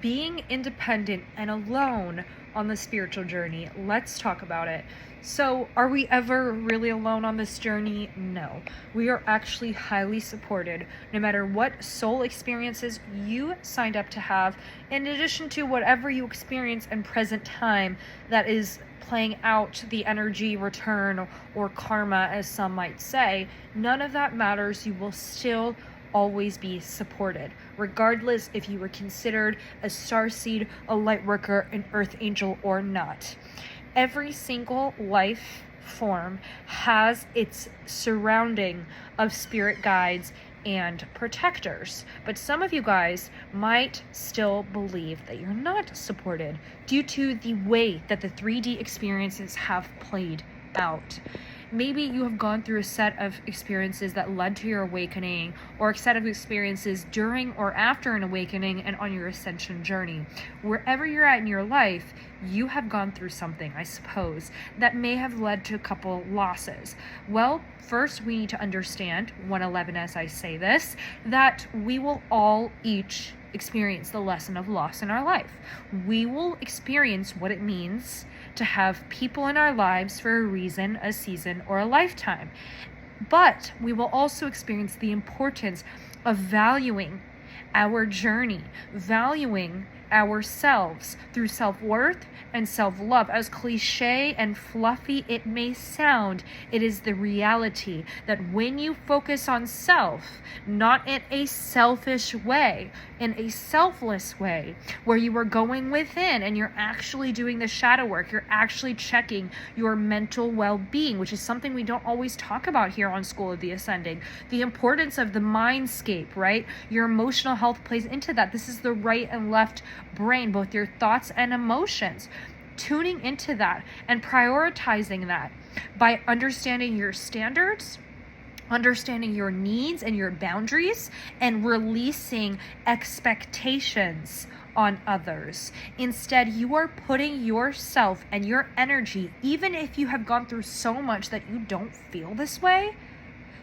Being independent and alone on the spiritual journey. Let's talk about it. So, are we ever really alone on this journey? No. We are actually highly supported no matter what soul experiences you signed up to have, in addition to whatever you experience in present time that is playing out the energy return or karma, as some might say. None of that matters. You will still always be supported, regardless if you were considered a starseed, a light worker, an earth angel, or not. Every single life form has its surrounding of spirit guides and protectors, but some of you guys might still believe that you're not supported due to the way that the 3D experiences have played out. Maybe you have gone through a set of experiences that led to your awakening, or a set of experiences during or after an awakening and on your ascension journey. Wherever you're at in your life, you have gone through something, I suppose, that may have led to a couple losses. Well, first we need to understand, 111 as I say this, that we will all each experience the lesson of loss in our life. We will experience what it means to have people in our lives for a reason, a season, or a lifetime. But we will also experience the importance of valuing our journey, valuing ourselves through self-worth and self-love. As cliche and fluffy it may sound, it is the reality that when you focus on self, not in a selfish way, in a selfless way, where you are going within and you're actually doing the shadow work, you're actually checking your mental well-being, which is something we don't always talk about here on School of the Ascending. The importance of the mindscape, right? Your emotional health plays into that. This is the right and left brain, both your thoughts and emotions. Tuning into that and prioritizing that by understanding your standards, understanding your needs and your boundaries, and releasing expectations on others. Instead, you are putting yourself and your energy, even if you have gone through so much that you don't feel this way,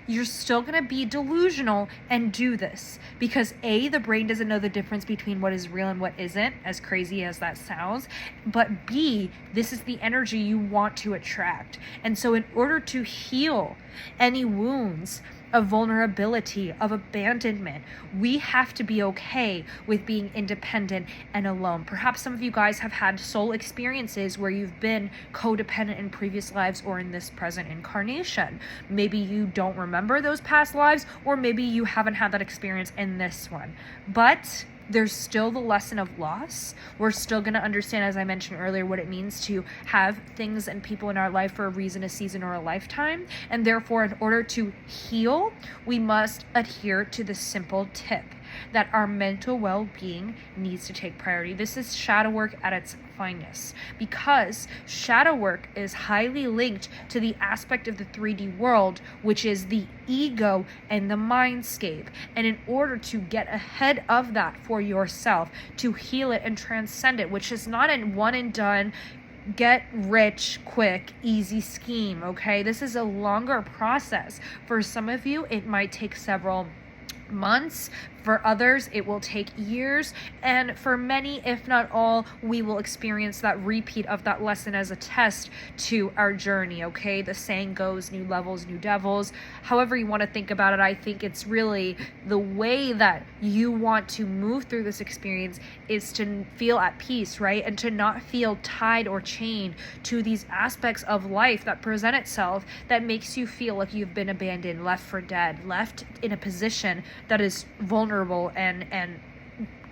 you're still going to be delusional and do this because A, the brain doesn't know the difference between what is real and what isn't, as crazy as that sounds, but B, this is the energy you want to attract. And so in order to heal any wounds of vulnerability, of abandonment, we have to be okay with being independent and alone. Perhaps some of you guys have had soul experiences where you've been codependent in previous lives or in this present incarnation. Maybe you don't remember those past lives, or maybe you haven't had that experience in this one. But there's still the lesson of loss. We're still going to understand, as I mentioned earlier, what it means to have things and people in our life for a reason, a season, or a lifetime. And therefore, in order to heal, we must adhere to the simple tip that our mental well-being needs to take priority. This is shadow work at its finest, because shadow work is highly linked to the aspect of the 3D world, which is the ego and the mindscape. And in order to get ahead of that for yourself, to heal it and transcend it, which is not a one and done, get rich quick, easy scheme, okay? This is a longer process. For some of you, it might take several months. For others, it will take years. And for many, if not all, we will experience that repeat of that lesson as a test to our journey, okay? The saying goes, new levels, new devils. However you want to think about it, I think it's really the way that you want to move through this experience is to feel at peace, right? And to not feel tied or chained to these aspects of life that present itself that makes you feel like you've been abandoned, left for dead, left in a position that is vulnerable and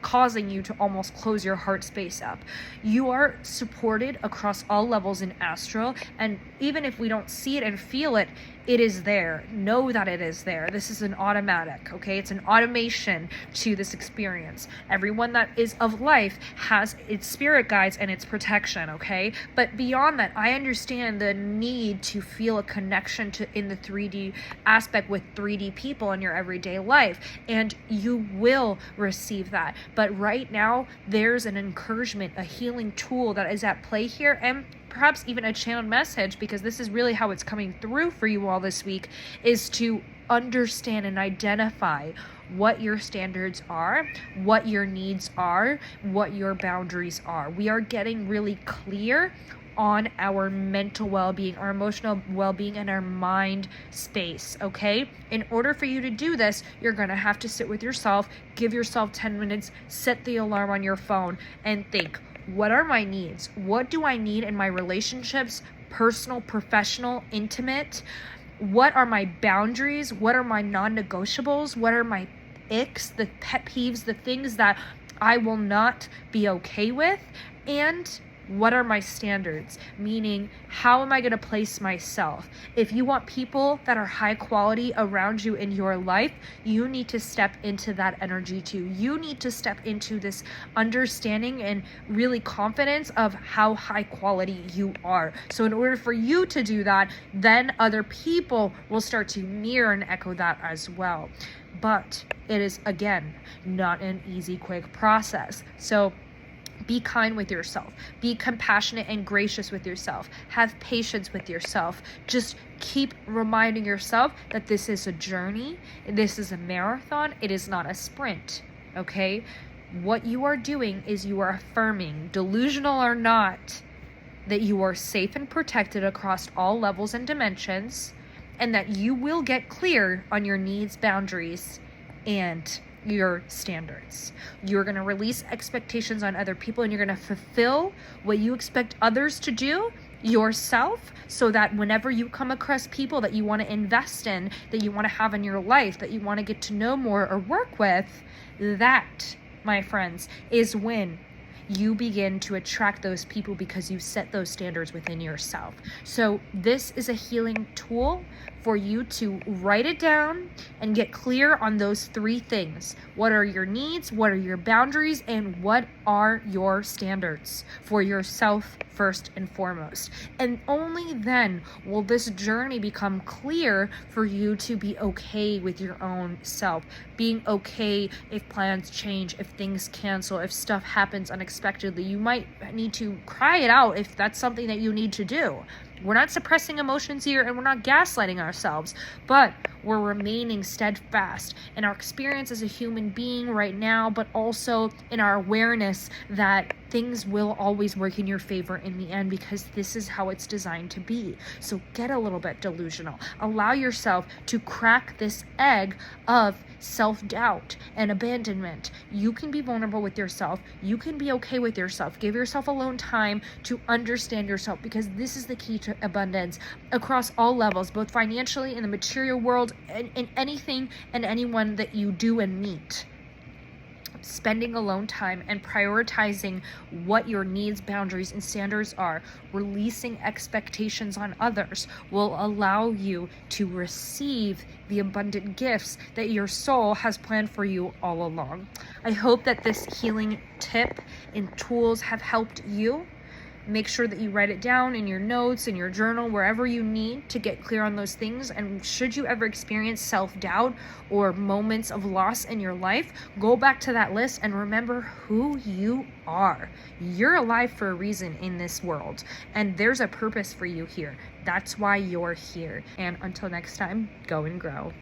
causing you to almost close your heart space up. You are supported across all levels in astral, and even if we don't see it and feel it, it is there. Know that it is there. This is an automatic, okay? It's an automation to this experience. Everyone that is of life has its spirit guides and its protection, okay? But beyond that, I understand the need to feel a connection to in the 3D aspect with 3D people in your everyday life, and you will receive that. But right now, there's an encouragement, a healing tool that is at play here, and perhaps even a channeled message, because this is really how it's coming through for you all this week, is to understand and identify what your standards are, what your needs are, what your boundaries are. We are getting really clear on our mental well-being, our emotional well-being, and our mind space, okay? In order for you to do this, you're gonna have to sit with yourself, give yourself 10 minutes, set the alarm on your phone, and think, what are my needs? What do I need in my relationships, personal, professional, intimate? What are my boundaries? What are my non-negotiables? What are my icks, the pet peeves, the things that I will not be okay with? And what are my standards? Meaning, how am I going to place myself? If you want people that are high quality around you in your life, you need to step into that energy too. You need to step into this understanding and really confidence of how high quality you are. So in order for you to do that, then other people will start to mirror and echo that as well. But it is, again, not an easy, quick process. So be kind with yourself. Be compassionate and gracious with yourself. Have patience with yourself. Just keep reminding yourself that this is a journey. This is a marathon. It is not a sprint. Okay? What you are doing is you are affirming, delusional or not, that you are safe and protected across all levels and dimensions, and that you will get clear on your needs, boundaries, and your standards. You're going to release expectations on other people, and you're going to fulfill what you expect others to do yourself, so that whenever you come across people that you want to invest in, that you want to have in your life, that you want to get to know more or work with, that, my friends, is when you begin to attract those people, because you set those standards within yourself. So this is a healing tool for you to write it down and get clear on those three things. What are your needs? What are your boundaries? And what are your standards for yourself first and foremost? And only then will this journey become clear for you to be okay with your own self. Being okay if plans change, if things cancel, if stuff happens unexpectedly. You might need to cry it out if that's something that you need to do. We're not suppressing emotions here, and we're not gaslighting ourselves, but we're remaining steadfast in our experience as a human being right now, but also in our awareness that things will always work in your favor in the end, because this is how it's designed to be. So get a little bit delusional. Allow yourself to crack this egg of self-doubt and abandonment. You can be vulnerable with yourself. You can be okay with yourself. Give yourself alone time to understand yourself, because this is the key to abundance across all levels, both financially, in the material world, and in anything and anyone that you do and meet. Spending alone time and prioritizing what your needs, boundaries, and standards are, releasing expectations on others, will allow you to receive the abundant gifts that your soul has planned for you all along. I hope that this healing tip and tools have helped you. Make sure that you write it down in your notes, in your journal, wherever you need to get clear on those things. And should you ever experience self-doubt or moments of loss in your life, go back to that list and remember who you are. You're alive for a reason in this world, and there's a purpose for you here. That's why you're here. And until next time, go and grow.